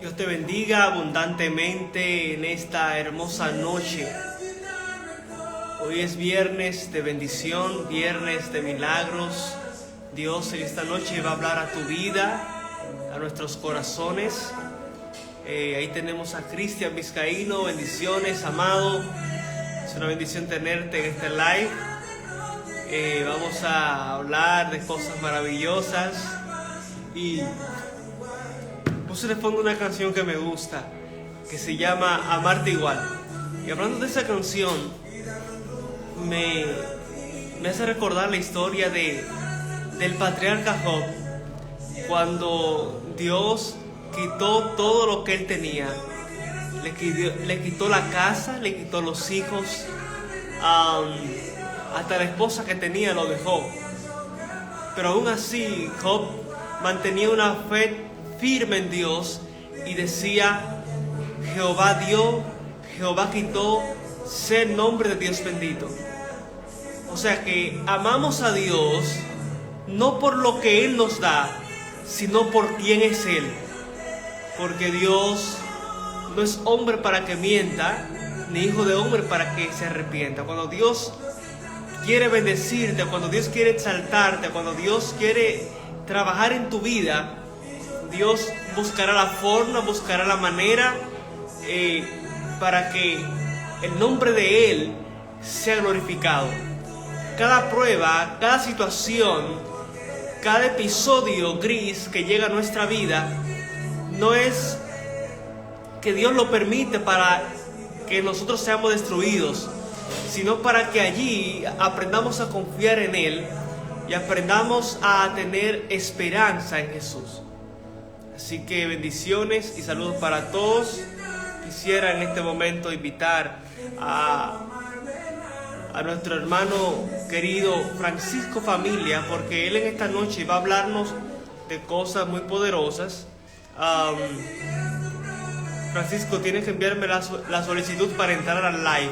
Dios te bendiga abundantemente en esta hermosa noche. Hoy es viernes de bendición, viernes de milagros. Dios en esta noche va a hablar a tu vida, a nuestros corazones. Ahí tenemos a Cristian Vizcaíno. Bendiciones, amado. Es una bendición tenerte en este live. Vamos a hablar de cosas maravillosas. Y puse de fondo una canción que me gusta, que se llama Amarte Igual. Y hablando de esa canción, me hace recordar la historia del patriarca Job, cuando Dios quitó todo lo que él tenía. Le quitó la casa, le quitó los hijos, hasta la esposa que tenía lo dejó. Pero aún así Job mantenía una fe firme en Dios y decía: Jehová dio, Jehová quitó, sea el nombre de Dios bendito. O sea que amamos a Dios no por lo que Él nos da, sino por quién es Él. Porque Dios no es hombre para que mienta, ni hijo de hombre para que se arrepienta. Cuando Dios quiere bendecirte, cuando Dios quiere exaltarte, cuando Dios quiere trabajar en tu vida, Dios buscará la forma, buscará la manera para que el nombre de Él sea glorificado. Cada prueba, cada situación, cada episodio gris que llega a nuestra vida, no es que Dios lo permite para que nosotros seamos destruidos, sino para que allí aprendamos a confiar en Él y aprendamos a tener esperanza en Jesús. Así que bendiciones y saludos para todos. Quisiera en este momento invitar a nuestro hermano querido Francisco Familia, porque él en esta noche va a hablarnos de cosas muy poderosas. Francisco, tienes que enviarme la solicitud para entrar al live.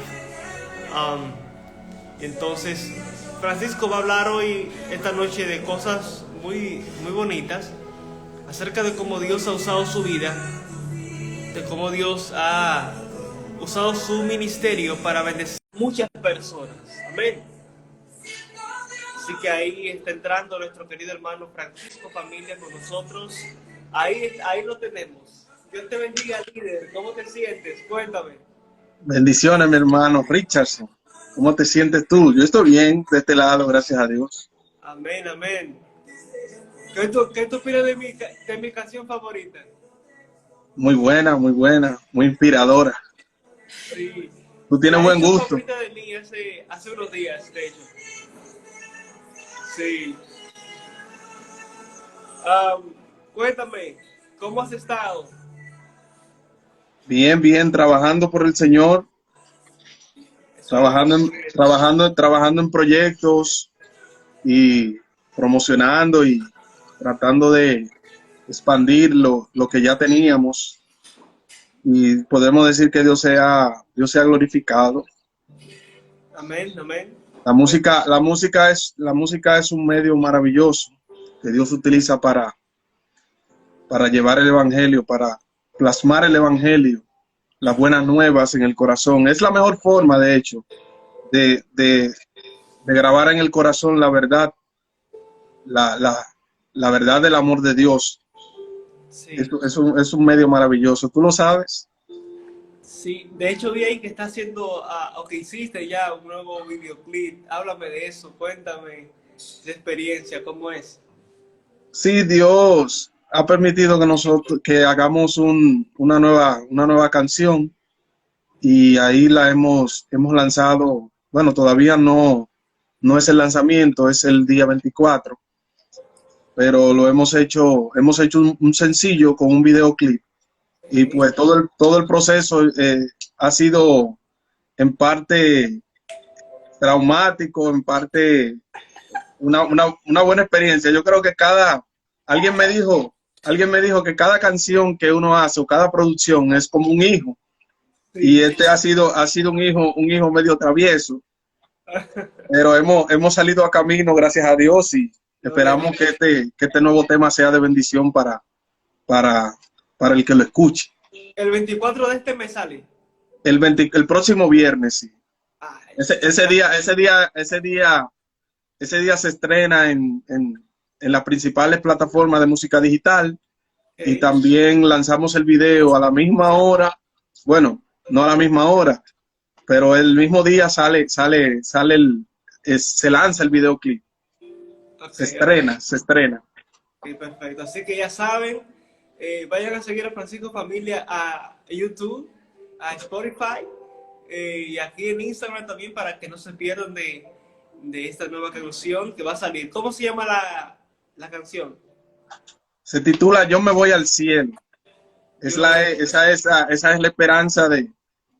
Entonces, Francisco va a hablar hoy, esta noche, de cosas muy, muy bonitas, acerca de cómo Dios ha usado su vida, de cómo Dios ha usado su ministerio para bendecir a muchas personas. Amén. Así que ahí está entrando nuestro querido hermano Francisco Familia con nosotros. Ahí lo tenemos. Dios te bendiga, líder. ¿Cómo te sientes? Cuéntame. Bendiciones, mi hermano Richardson. ¿Cómo te sientes tú? Yo estoy bien de este lado, gracias a Dios. Amén, amén. ¿Qué tú opinas de mi canción favorita? Muy buena, muy inspiradora. Sí. Tú tienes buen gusto. Favorita de mí hace unos días, de hecho. Sí. Cuéntame, ¿cómo has estado? Bien, trabajando por el Señor, trabajando en proyectos y promocionando y tratando de expandir lo que ya teníamos, y podemos decir que Dios sea glorificado. Amén, amén. La música es un medio maravilloso que Dios utiliza para llevar el evangelio, para plasmar el evangelio, las buenas nuevas en el corazón. Es la mejor forma, de hecho, de grabar en el corazón la verdad, la verdad del amor de Dios. Sí. Es un medio maravilloso. ¿Tú lo sabes? Sí, de hecho vi ahí que está haciendo, o que hiciste ya un nuevo videoclip. Háblame de eso, cuéntame de experiencia, ¿cómo es? Sí, Dios ha permitido que hagamos una nueva canción, y ahí la hemos lanzado. Bueno, todavía no es el lanzamiento, es el día 24, pero hemos hecho un sencillo con un videoclip. Y pues todo el proceso ha sido en parte traumático, en parte una buena experiencia. Yo creo que alguien me dijo que cada canción que uno hace o cada producción es como un hijo. Sí. Y este ha sido un hijo medio travieso, pero hemos salido a camino, gracias a Dios, y esperamos que este nuevo tema sea de bendición para para el que lo escuche. El 24 de este mes sale. El próximo viernes, sí. Ay, Ese día se estrena en las principales plataformas de música digital y ok. también lanzamos el video a la misma hora. Bueno, no a la misma hora, pero el mismo día se lanza el videoclip. Ok, Se estrena. ok, perfecto. Así que ya saben, vayan a seguir a Francisco Familia a YouTube, a Spotify y aquí en Instagram también para que no se pierdan de esta nueva canción que va a salir. ¿Cómo se llama la canción? Se titula Yo me voy al cielo. Yo me voy. Esa es la esperanza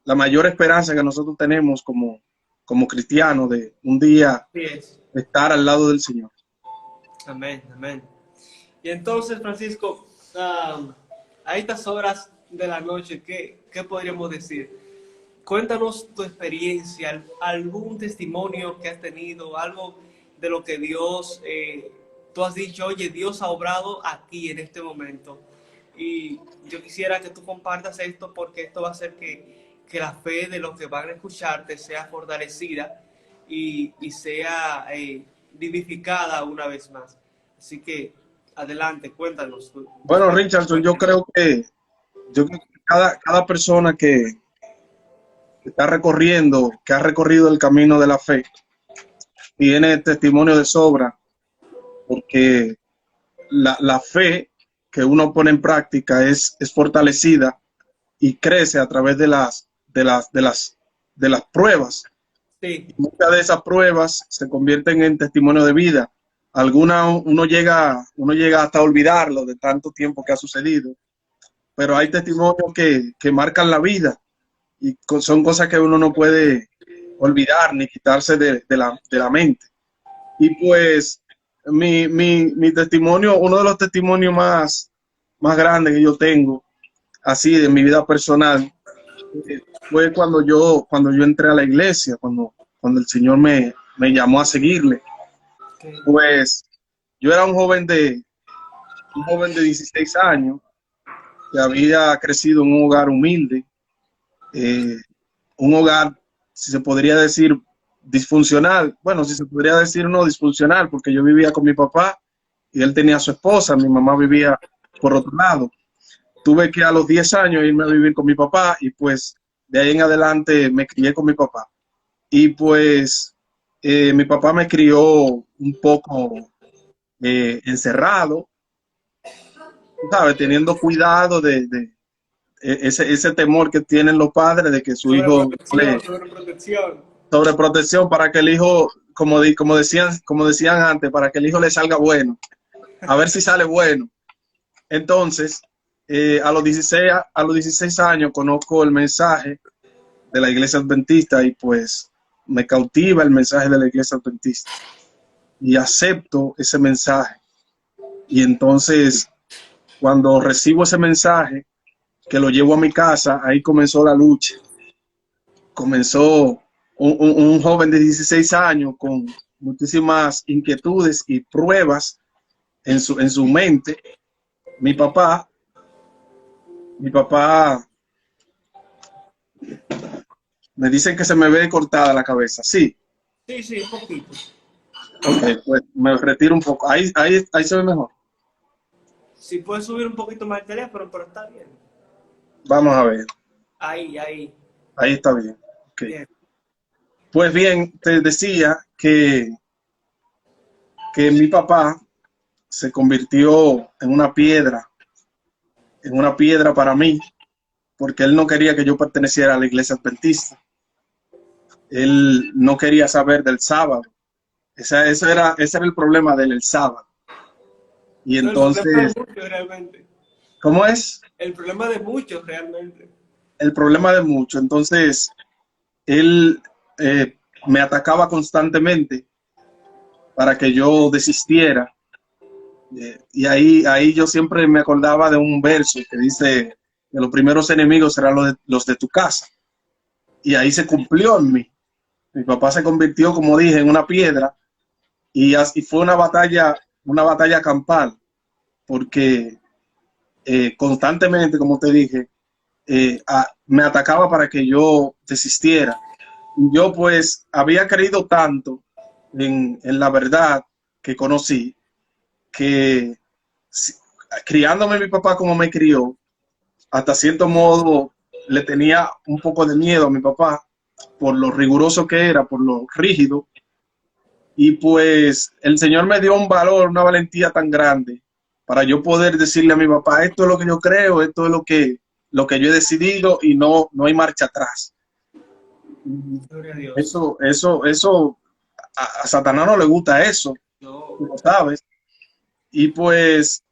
la mayor esperanza que nosotros tenemos como cristianos de un día Así es. estar al lado del Señor. Amén, amén. Y entonces, Francisco, a estas horas de la noche, ¿qué podríamos decir? Cuéntanos tu experiencia, algún testimonio que has tenido, algo de lo que Dios, tú has dicho, oye, Dios ha obrado aquí en este momento. Y yo quisiera que tú compartas esto porque esto va a hacer que la fe de los que van a escucharte sea fortalecida y sea vivificada una vez más. Así que adelante, cuéntanos tu Bueno, experiencia. Richardson, yo creo que cada persona que está recorriendo, que ha recorrido el camino de la fe, tiene testimonio de sobra, porque la fe que uno pone en práctica es fortalecida y crece a través de las pruebas. Sí, Y muchas de esas pruebas se convierten en testimonio de vida. Algunas uno llega hasta olvidarlo de tanto tiempo que ha sucedido, pero hay testimonios que marcan la vida y son cosas que uno no puede olvidar ni quitarse de la mente. Y pues mi testimonio, uno de los testimonios más grandes que yo tengo, así de mi vida personal, fue cuando yo entré a la iglesia, cuando el Señor me llamó a seguirle. okay. Pues yo era un joven de 16 años que había crecido en un hogar humilde, eh, un hogar, si se podría decir, disfuncional. Bueno, si se podría decir no disfuncional, porque yo vivía con mi papá y él tenía a su esposa, mi mamá vivía por otro lado. Tuve que a los 10 años irme a vivir con mi papá y pues de ahí en adelante me crié con mi papá. Y pues mi papá me crió un poco encerrado, ¿sabes? Teniendo cuidado ese temor que tienen los padres de que su hijo le Sobreprotección. sobreprotección para que el hijo, como decían antes, para que el hijo le salga bueno, a ver si sale bueno. Entonces, a los 16 años conozco el mensaje de la iglesia adventista y pues me cautiva el mensaje de la iglesia adventista y acepto ese mensaje. Y entonces, cuando recibo ese mensaje, que lo llevo a mi casa, ahí comenzó la lucha. Comenzó un joven de 16 años con muchísimas inquietudes y pruebas en su mente. Mi papá, mi papá me dicen que se me ve cortada la cabeza. Sí, Sí, sí, un poquito. ok, pues me retiro un poco. Ahí se ve mejor. Si puedes subir un poquito más el teléfono, pero está bien. Vamos a ver. Ahí, ahí. Ahí está bien. Okay. Bien. Pues bien, te decía que mi papá se convirtió en una piedra para mí, porque él no quería que yo perteneciera a la iglesia adventista. Él no quería saber del sábado. Ese era el problema del sábado. Y No, el problema de entonces, muchos realmente. ¿cómo es? El problema de muchos realmente. El problema de muchos. Entonces, él me atacaba constantemente para que yo desistiera. Y ahí yo siempre me acordaba de un verso que dice que los primeros enemigos serán los de tu casa. Y ahí se cumplió en mí. Mi papá se convirtió, como dije, en una piedra y fue una batalla campal, porque constantemente, como te dije, me atacaba para que yo desistiera. Y yo pues había creído tanto en la verdad que conocí, que si- criándome mi papá como me crió, hasta cierto modo le tenía un poco de miedo a mi papá por lo riguroso que era, por lo rígido. Y pues el Señor me dio un valor, una valentía tan grande para yo poder decirle a mi papá, esto es lo que yo creo, esto es lo que yo he decidido y no hay marcha atrás. Gloria a Dios. Eso, a Satanás no le gusta eso, No. tú lo sabes. Y pues,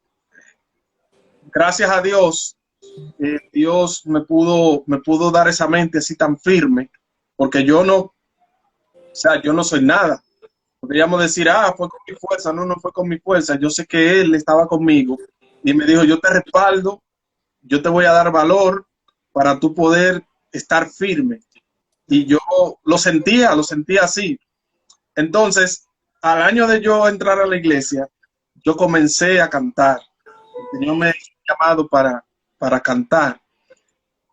gracias a Dios, Dios me pudo dar esa mente así tan firme, porque yo no soy nada. Podríamos decir, fue con mi fuerza. No, no fue con mi fuerza. Yo sé que Él estaba conmigo y me dijo, yo te respaldo, yo te voy a dar valor para tú poder estar firme. Y yo lo sentía así. Entonces, al año de yo entrar a la iglesia, yo comencé a cantar. El Señor me ha llamado para cantar.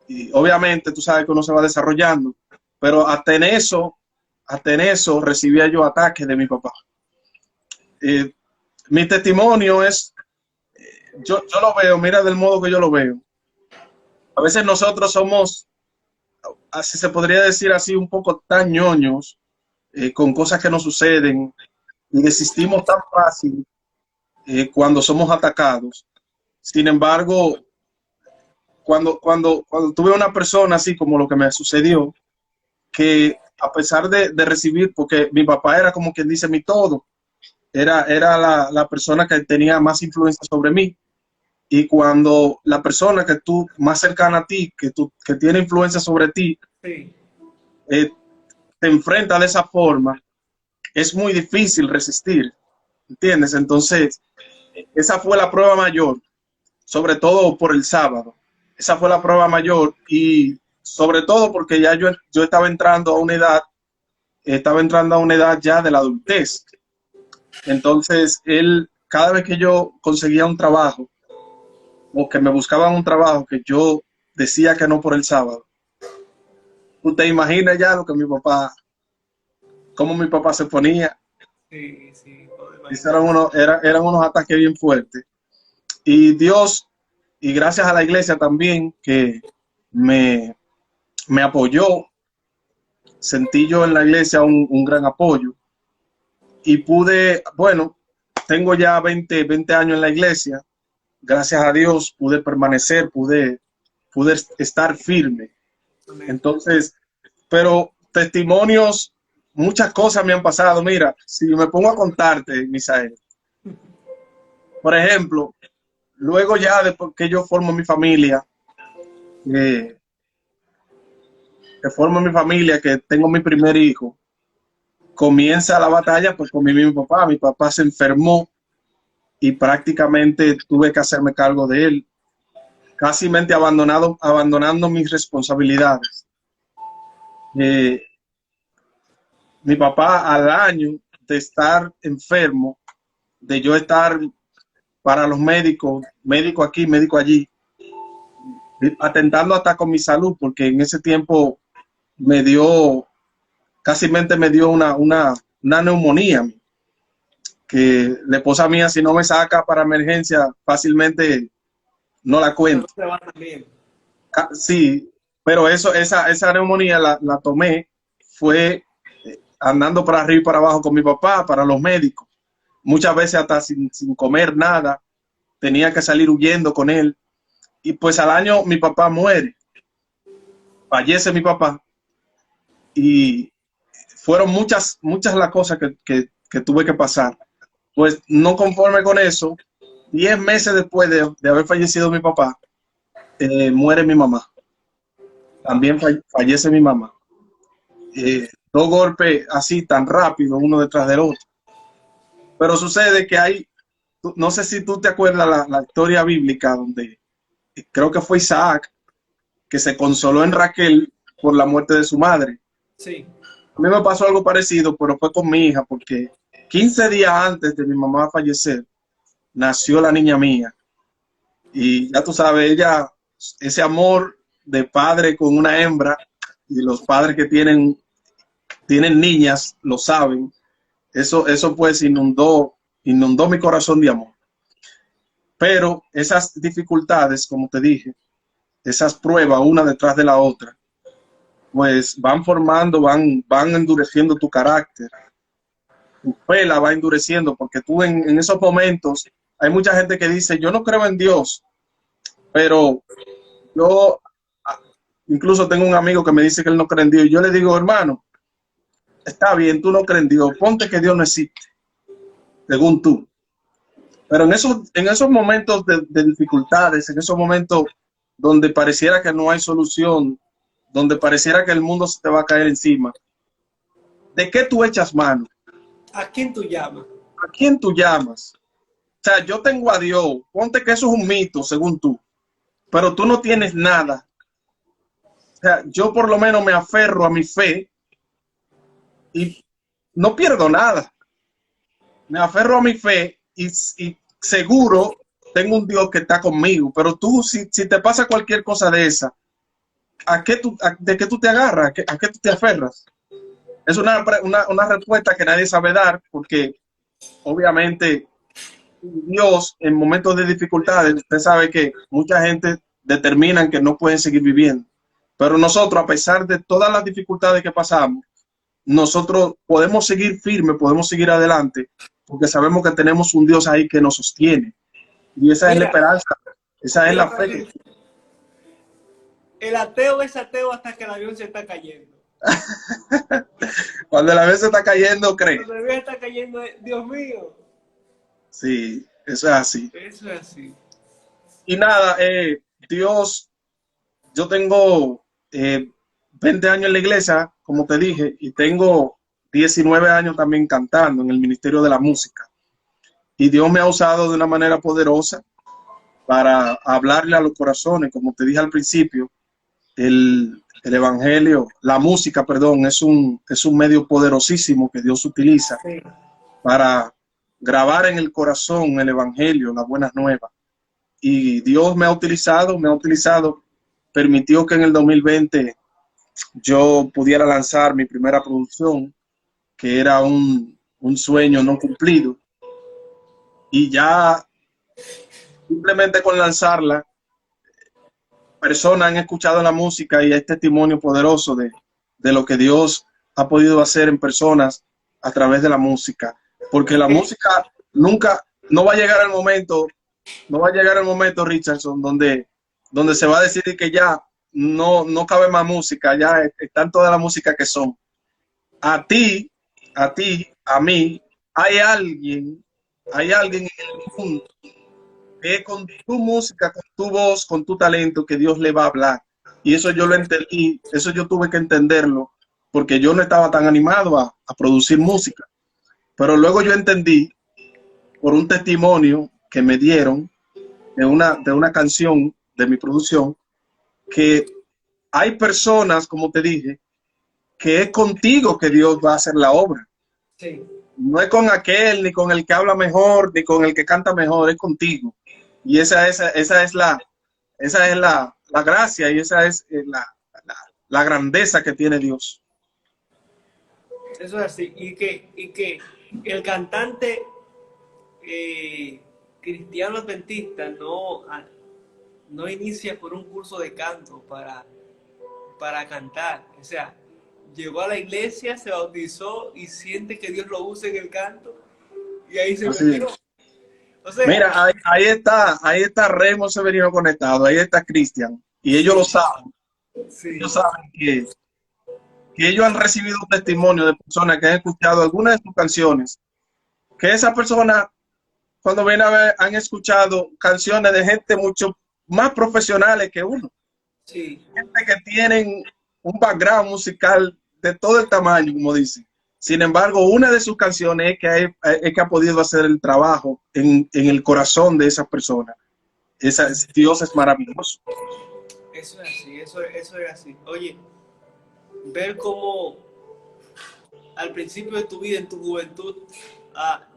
Y obviamente tú sabes que uno se va desarrollando, pero hasta en eso recibía yo ataques de mi papá. Eh, Mi testimonio es, yo lo veo, mira del modo que yo lo veo. A veces nosotros somos, así se podría decir así, un poco tan ñoños con cosas que nos suceden y desistimos tan fácil cuando somos atacados. Sin embargo, cuando tuve una persona así como lo que me sucedió, que a pesar de recibir, porque mi papá era como quien dice mi todo, era la persona que tenía más influencia sobre mí. Y cuando la persona que tú más cercana a ti, que tiene influencia sobre ti, Sí. eh, te enfrenta de esa forma, es muy difícil resistir, ¿entiendes? Entonces, esa fue la prueba mayor, sobre todo por el sábado. Esa fue la prueba mayor y sobre todo porque ya yo estaba entrando a una edad ya de la adultez. Entonces, cada vez que yo conseguía un trabajo o que me buscaban un trabajo que yo decía que no por el sábado, tú te imaginas ya lo que cómo mi papá se ponía. Sí, sí, puedo Eran imaginar. eran unos ataques bien fuertes. Y Dios, y gracias a la iglesia también, que me, me apoyó, sentí yo en la iglesia un gran apoyo. Y bueno, tengo ya 20 años en la iglesia. Gracias a Dios pude permanecer, pude estar firme. Amén. Entonces, pero testimonios, muchas cosas me han pasado. Mira, si me pongo a contarte, Misael, por ejemplo, luego ya después que yo formo mi familia, eh, que tengo mi primer hijo, comienza la batalla pues con mi mismo papá. Mi papá se enfermó y prácticamente tuve que hacerme cargo de él, casi abandonando mis responsabilidades. Eh, Mi papá al año de estar enfermo, de yo estar para los médicos, médico aquí, médico allí, atentando hasta con mi salud, porque en ese tiempo me dio, casi me dio una neumonía, que la esposa mía si no me saca para emergencia fácilmente no la No cuento. se va tan bien. Sí, pero esa neumonía la tomé, fue andando para arriba y para abajo con mi papá, para los médicos, muchas veces hasta sin comer nada, tenía que salir huyendo con él. Y pues al año mi papá muere, fallece mi papá, y fueron muchas las cosas que tuve que pasar. Pues no conforme con eso, 10 meses después de haber fallecido mi papá, muere mi mamá. También fallece mi mamá. Dos golpes así tan rápido, uno detrás del otro. Pero sucede que no sé si tú te acuerdas la historia bíblica donde creo que fue Isaac que se consoló en Raquel por la muerte de su madre. Sí. A mí me pasó algo parecido, pero fue con mi hija, porque 15 días antes de mi mamá fallecer, nació la niña mía. Y ya tú sabes, ella, ese amor de padre con una hembra, y los padres que tienen niñas lo saben, eso pues inundó mi corazón de amor. Pero esas dificultades, como te dije, esas pruebas una detrás de la otra, pues van formando, van endureciendo tu carácter, tu fe la va endureciendo, porque tú en esos momentos, hay mucha gente que dice, yo no creo en Dios, pero yo incluso tengo un amigo que me dice que él no cree en Dios, y yo le digo, hermano, está bien, tú no crees en Dios, ponte que Dios no existe, según tú. Pero en esos momentos de dificultades, en esos momentos donde pareciera que no hay solución, donde pareciera que el mundo se te va a caer encima, ¿de qué tú echas mano? ¿A quién tú llamas? ¿A quién tú llamas? O sea, yo tengo a Dios, ponte que eso es un mito, según tú, pero tú no tienes nada. O sea, yo por lo menos me aferro a mi fe y no pierdo nada. Me aferro a mi fe y seguro tengo un Dios que está conmigo, pero tú, si te pasa cualquier cosa de esa, ¿de qué tú te agarras? ¿A qué tú te aferras? Es una respuesta que nadie sabe dar porque obviamente Dios en momentos de dificultades, usted sabe que mucha gente determinan que no pueden seguir viviendo, pero nosotros, a pesar de todas las dificultades que pasamos, nosotros podemos seguir firmes, podemos seguir adelante, porque sabemos que tenemos un Dios ahí que nos sostiene. Y esa es la Mira, esperanza, esa es la fe. el ateo es ateo hasta que el avión se está cayendo. Cuando la vez se está cayendo, cree. Cuando el avión está cayendo, Dios mío. Sí, eso es así. Eso es así. Y nada, Dios, yo tengo 20 años en la iglesia, como te dije, y tengo 19 años también cantando en el Ministerio de la Música. Y Dios me ha usado de una manera poderosa para hablarle a los corazones, como te dije al principio, el evangelio, la música, perdón, es un medio poderosísimo que Dios utiliza Sí. para grabar en el corazón el evangelio, las buenas nuevas. Y Dios me ha utilizado, permitió que en el 2020 yo pudiera lanzar mi primera producción, que era un sueño no cumplido. Y ya simplemente con lanzarla, personas han escuchado la música y hay testimonio poderoso de lo que Dios ha podido hacer en personas a través de la música. Porque la música nunca, no va a llegar el momento, no va a llegar el momento, Richardson, donde se va a decir que ya no cabe más música, ya están toda la música que son. A ti, a mí, hay alguien, hay alguien en el mundo que con tu música, con tu voz, con tu talento, que Dios le va a hablar. Y eso yo lo entendí, eso yo tuve que entenderlo, porque yo no estaba tan animado a producir música. Pero luego yo entendí, por un testimonio que me dieron de una canción de mi producción, que hay personas, como te dije, que es contigo que Dios va a hacer la obra. Sí. No es con aquel, ni con el que habla mejor, ni con el que canta mejor, es contigo. Y esa es la gracia y esa es la grandeza que tiene Dios. Eso es así. Y que el cantante cristiano adventista no inicia por un curso de canto para cantar. O sea, llegó a la iglesia, se bautizó y siente que Dios lo usa en el canto y ahí se Así metió. es. O sea, Mira, ahí está Remo Severino conectado, ahí está Cristian, y ellos lo saben. sí, Ellos saben que ellos han recibido un testimonio de personas que han escuchado algunas de sus canciones, que esas personas, cuando ven a ver, han escuchado canciones de gente mucho más profesionales que uno, sí, gente que tienen un background musical de todo el tamaño, como dicen. Sin embargo, una de sus canciones es que ha podido hacer el trabajo en el corazón de esas personas. Dios es maravilloso. eso es así, eso es así. Oye, ver cómo al principio de tu vida, en tu juventud,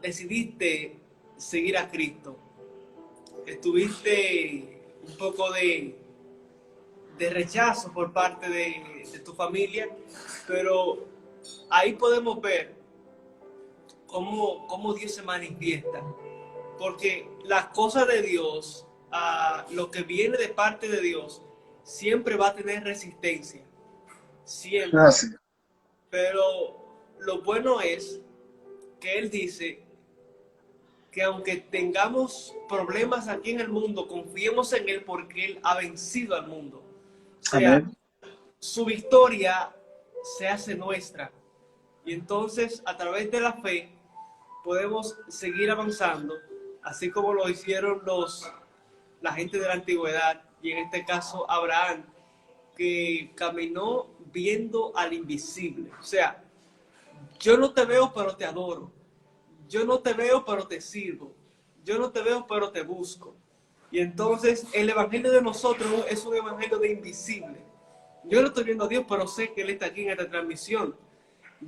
decidiste seguir a Cristo. tuviste un poco de rechazo por parte de tu familia, pero ahí podemos ver cómo Dios se manifiesta, porque las cosas de Dios, lo que viene de parte de Dios, siempre va a tener resistencia, siempre. Gracias. Pero lo bueno es que Él dice que aunque tengamos problemas aquí en el mundo, confiemos en Él porque Él ha vencido al mundo. O sea, Amén. su victoria se hace nuestra. Y entonces, a través de la fe, podemos seguir avanzando, así como lo hicieron la gente de la antigüedad, y en este caso Abraham, que caminó viendo al invisible. O sea, yo no te veo, pero te adoro. Yo no te veo, pero te sirvo. Yo no te veo, pero te busco. Y entonces el evangelio de nosotros es un evangelio de invisible. Yo no estoy viendo a Dios, pero sé que Él está aquí en esta transmisión.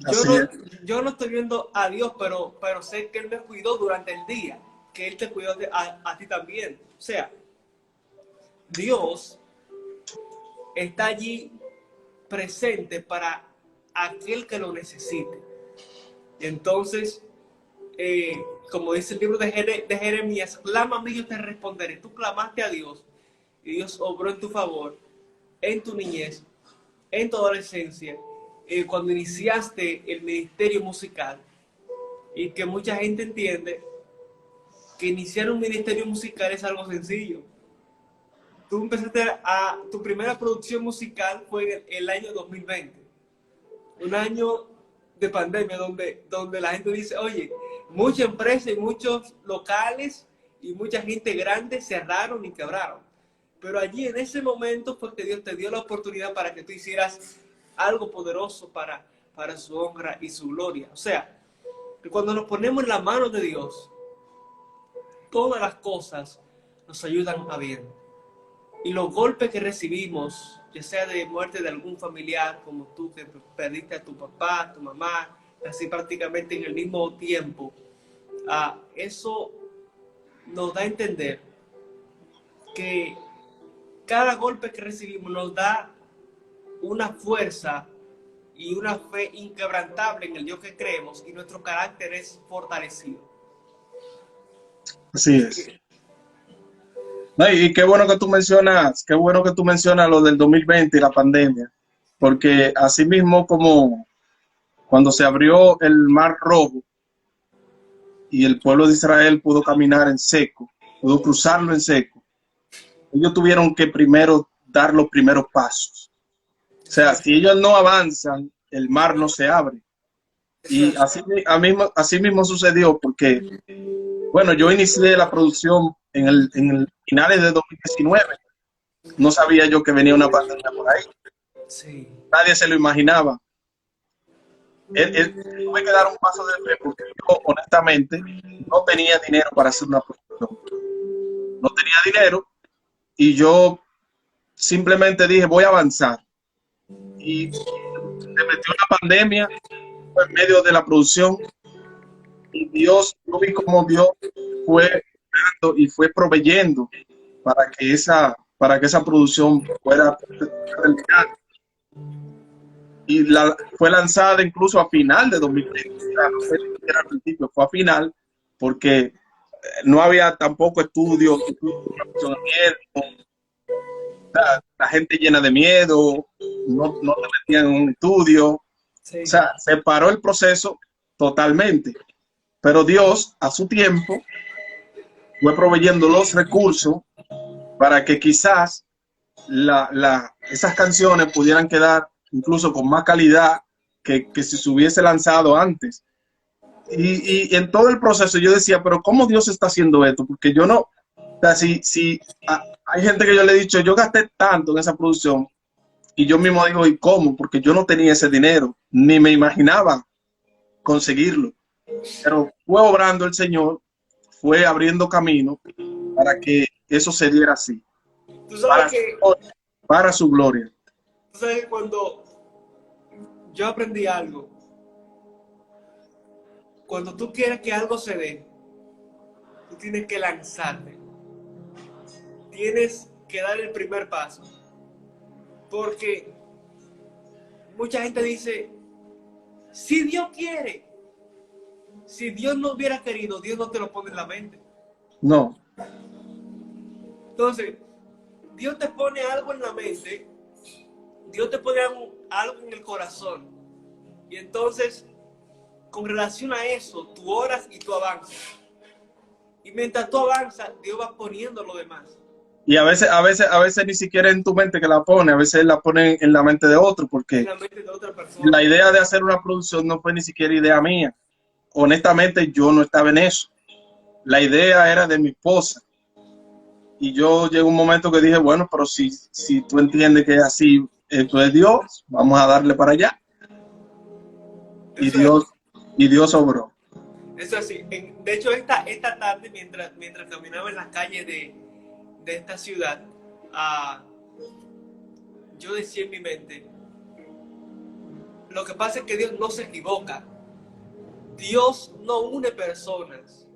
Así es. Yo no estoy viendo a Dios, pero sé que Él me cuidó durante el día, que Él te cuidó a ti también. O sea, Dios está allí presente para aquel que lo necesite. Entonces, como dice el libro de Jeremías, clama a mí y yo te responderé. Tú clamaste a Dios y Dios obró en tu favor, en tu niñez, en tu adolescencia, cuando iniciaste el ministerio musical, y que mucha gente entiende que iniciar un ministerio musical es algo sencillo. Tú empezaste tu primera producción musical fue en el año 2020, un año de pandemia donde la gente dice, oye, muchas empresas y muchos locales y mucha gente grande cerraron y quebraron. Pero allí en ese momento fue que Dios te dio la oportunidad para que tú hicieras algo poderoso para su honra y su gloria. O sea, que cuando nos ponemos en las manos de Dios, todas las cosas nos ayudan a bien. Y los golpes que recibimos, ya sea de muerte de algún familiar, como tú que perdiste a tu papá, a tu mamá, así prácticamente en el mismo tiempo, eso nos da a entender que cada golpe que recibimos nos da una fuerza y una fe inquebrantable en el Dios que creemos, y nuestro carácter es fortalecido. Así es. No, y qué bueno que tú mencionas lo del 2020 y la pandemia, porque así mismo como cuando se abrió el Mar Rojo y el pueblo de Israel pudo caminar en seco, pudo cruzarlo en seco, ellos tuvieron que primero dar los primeros pasos. O sea, si ellos no avanzan, el mar no se abre. Y así mismo sucedió porque, bueno, yo inicié la producción en el finales de 2019. No sabía yo que venía una pandemia por ahí. Sí. Nadie se lo imaginaba. Tuve que dar un paso de fe porque yo, honestamente, no tenía dinero para hacer una producción. No tenía dinero y yo simplemente dije, voy a avanzar. Y se metió una pandemia en medio de la producción y Dios, yo vi como Dios fue dando y fue proveyendo para que esa producción fuera terminada. Y fue lanzada incluso a final de 2020, o sea, no fue al principio, fue a final, porque no había tampoco estudios, la gente llena de miedo, no te metían en un estudio, Sí. o sea, se paró el proceso totalmente. Pero Dios, a su tiempo, fue proveyendo los recursos para que quizás esas canciones pudieran quedar incluso con más calidad que si se hubiese lanzado antes. Y en todo el proceso yo decía, pero ¿cómo Dios está haciendo esto? Porque yo no, o sea, hay gente que yo le he dicho, yo gasté tanto en esa producción, y yo mismo digo, ¿y cómo? Porque yo no tenía ese dinero, ni me imaginaba conseguirlo. Pero fue obrando el Señor, fue abriendo camino para que eso se diera así, Tú sabes que, para su gloria. tú sabes que cuando yo aprendí algo, cuando tú quieres que algo se dé, tú tienes que lanzarte. tienes que dar el primer paso. Porque mucha gente dice, si Dios quiere, si Dios no hubiera querido, Dios no te lo pone en la mente. No. Entonces, Dios te pone algo en la mente, Dios te pone algo en el corazón. Y entonces, con relación a eso, tú oras y tú avanzas. Y mientras tú avanzas, Dios va poniendo lo demás. Y a veces ni siquiera en tu mente que la pone, a veces la pone en la mente de otro, En porque la mente de otra persona. la idea de hacer una producción no fue ni siquiera idea mía. Honestamente, yo no estaba en eso. La idea era de mi esposa. Y yo llegó un momento que dije, bueno, pero si tú entiendes que es así, esto es Dios, vamos a darle para allá. Y Dios obró. Eso es así. De hecho, esta tarde, mientras caminaba en las calles de esta ciudad, yo decía en mi mente, lo que pasa es que Dios no se equivoca. Dios no une personas.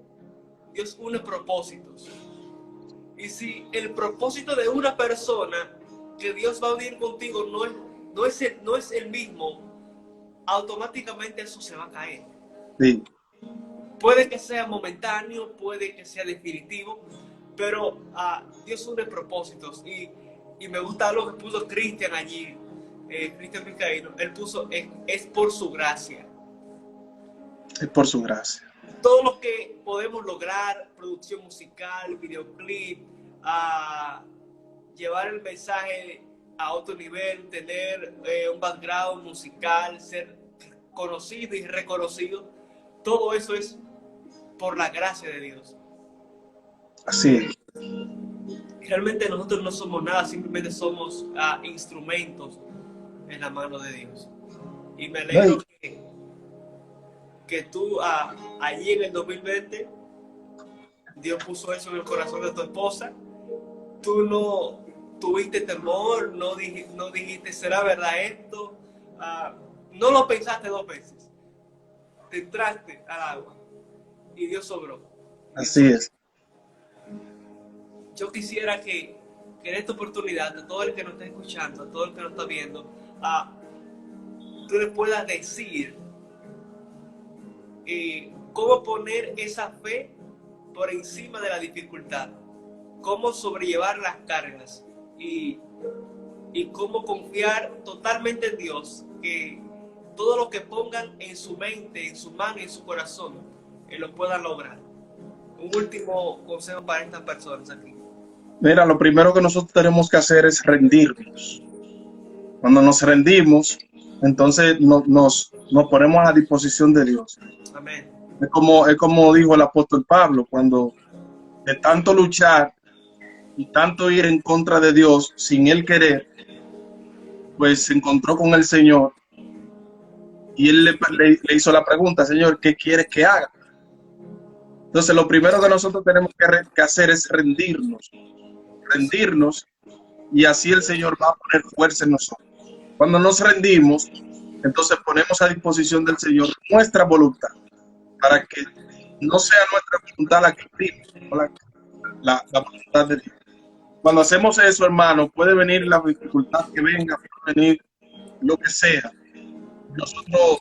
Dios une propósitos. Y si el propósito de una persona que Dios va a unir contigo no es el mismo, automáticamente eso se va a caer. Sí. Puede que sea momentáneo, puede que sea definitivo, pero Dios une propósitos. Y me gusta lo que puso Cristian allí, Cristian Vizcaíno. Él puso, es por su gracia. Es por su gracia. Todo lo que podemos lograr, producción musical, videoclip, llevar el mensaje a otro nivel, tener un background musical, ser conocido y reconocido, todo eso es por la gracia de Dios. Así es. Realmente nosotros no somos nada, simplemente somos instrumentos en la mano de Dios. Y me alegro que tú allí en el 2020 Dios puso eso en el corazón de tu esposa. Tú no tuviste temor, no dijiste, ¿será verdad esto? No lo pensaste 2 veces. Te entraste al agua y Dios sobró. Así es. Yo quisiera que en esta oportunidad, a todo el que nos está escuchando, a todo el que nos está viendo, tú le puedas decir cómo poner esa fe por encima de la dificultad, cómo sobrellevar las cargas y cómo confiar totalmente en Dios, que todo lo que pongan en su mente, en su mano, en su corazón, lo puedan lograr. Un último consejo para estas personas aquí. Mira, lo primero que nosotros tenemos que hacer es rendirnos. Cuando nos rendimos, entonces nos ponemos a la disposición de Dios. Amén. Es como dijo el apóstol Pablo, cuando de tanto luchar y tanto ir en contra de Dios sin él querer, pues se encontró con el Señor y él le hizo la pregunta, Señor, ¿qué quieres que haga? Entonces lo primero que nosotros tenemos que hacer es rendirnos y así el Señor va a poner fuerza en nosotros. Cuando nos rendimos, entonces ponemos a disposición del Señor nuestra voluntad, para que no sea nuestra voluntad la que prime, la voluntad de Dios. Cuando hacemos eso, hermano, puede venir la dificultad que venga, puede venir lo que sea. Nosotros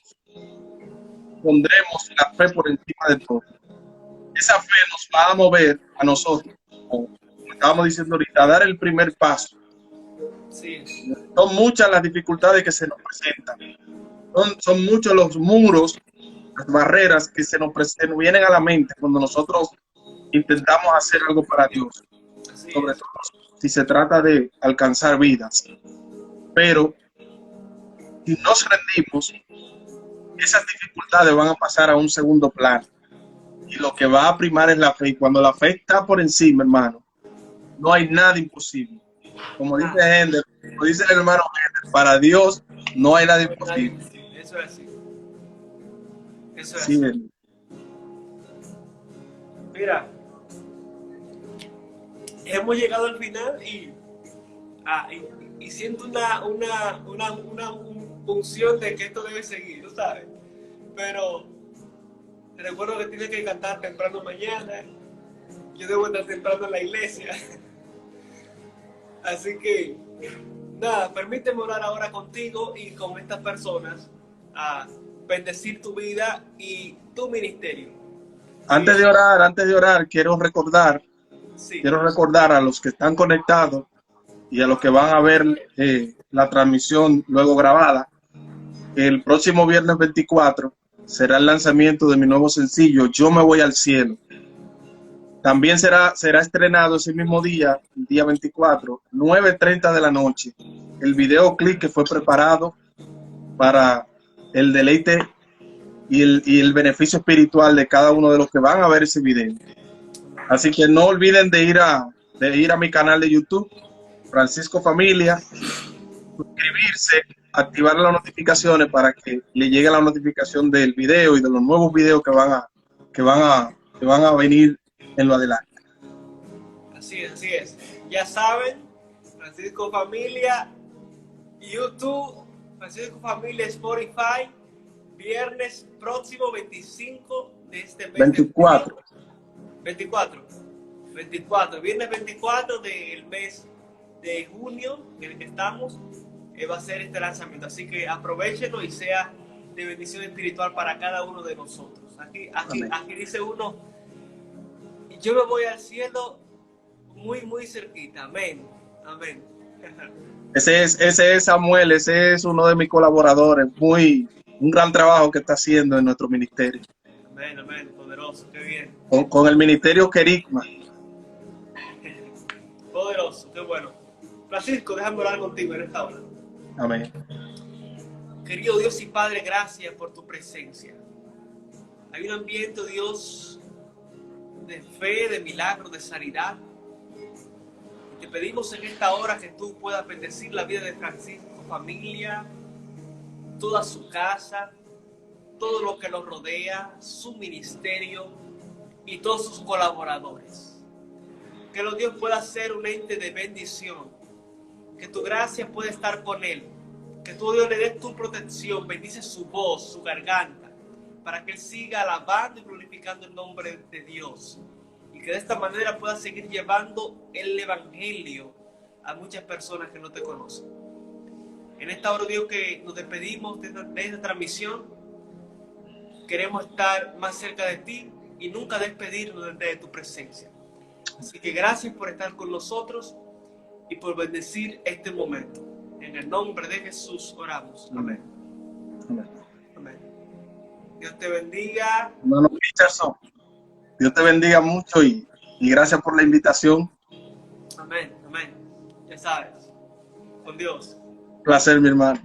pondremos la fe por encima de todo. Esa fe nos va a mover a nosotros, como estábamos diciendo ahorita, a dar el primer paso. Sí. Son muchas las dificultades que se nos presentan. Son muchos los muros, las barreras que se nos vienen a la mente cuando nosotros intentamos hacer algo para Dios. Sobre todo si se trata de alcanzar vidas. Pero si nos rendimos, esas dificultades van a pasar a un segundo plano. Y lo que va a primar es la fe. Y cuando la fe está por encima, hermano, no hay nada imposible. Como dice Ender, como dice el hermano Ender, para Dios no hay nada imposible. Eso es así. Eso es Sí, así. Mira, hemos llegado al final y siento una unción de que esto debe seguir, ¿no sabes? Pero te recuerdo que tienes que cantar temprano mañana. Yo debo estar temprano en la iglesia. Así que, nada, permíteme orar ahora contigo y con estas personas a bendecir tu vida y tu ministerio. Antes de orar, Sí, quiero recordar a los que están conectados y a los que van a ver la transmisión luego grabada, que el próximo viernes 24 será el lanzamiento de mi nuevo sencillo, Yo me voy al cielo. También será estrenado ese mismo día, el día 24, 9:30 de la noche, el videoclip que fue preparado para el deleite y el beneficio espiritual de cada uno de los que van a ver ese video. Así que no olviden de ir a mi canal de YouTube, Francisco Familia, suscribirse, activar las notificaciones para que le llegue la notificación del video y de los nuevos videos que van a venir en lo adelante. así es, así es. Ya saben, Francisco Familia, YouTube, Francisco Familia, Spotify, viernes próximo 25 de este mes. 24. 24, viernes 24 del mes de junio en el que estamos, va a ser este lanzamiento. Así que aprovechenlo y sea de bendición espiritual para cada uno de nosotros. Aquí dice uno, yo me voy al cielo muy, muy cerquita. Amén. Amén. Ese es Samuel, ese es uno de mis colaboradores. Un gran trabajo que está haciendo en nuestro ministerio. Amén, amén. Poderoso, qué bien. Con el ministerio Querigma. Poderoso, qué bueno. Francisco, déjame orar contigo en esta hora. Amén. Querido Dios y Padre, gracias por tu presencia. Hay un ambiente, Dios, de fe, de milagro, de sanidad. Y te pedimos en esta hora que tú puedas bendecir la vida de Francisco, familia, toda su casa, todo lo que lo rodea, su ministerio y todos sus colaboradores. Que los Dios pueda ser un ente de bendición, que tu gracia pueda estar con él, que tú, Dios, le des tu protección, bendice su voz, su garganta, para que él siga alabando y glorificando el nombre de Dios, y que de esta manera pueda seguir llevando el evangelio a muchas personas que no te conocen. En esta hora, Dios, que nos despedimos de esta transmisión, queremos estar más cerca de ti y nunca despedirnos de tu presencia. Así que gracias por estar con nosotros y por bendecir este momento. En el nombre de Jesús oramos. Amén. Amén. Amén. Dios te bendiga. Hermano Richardson, Dios te bendiga mucho y gracias por la invitación. Amén. Amén. Ya sabes. Con Dios. Placer, mi hermano.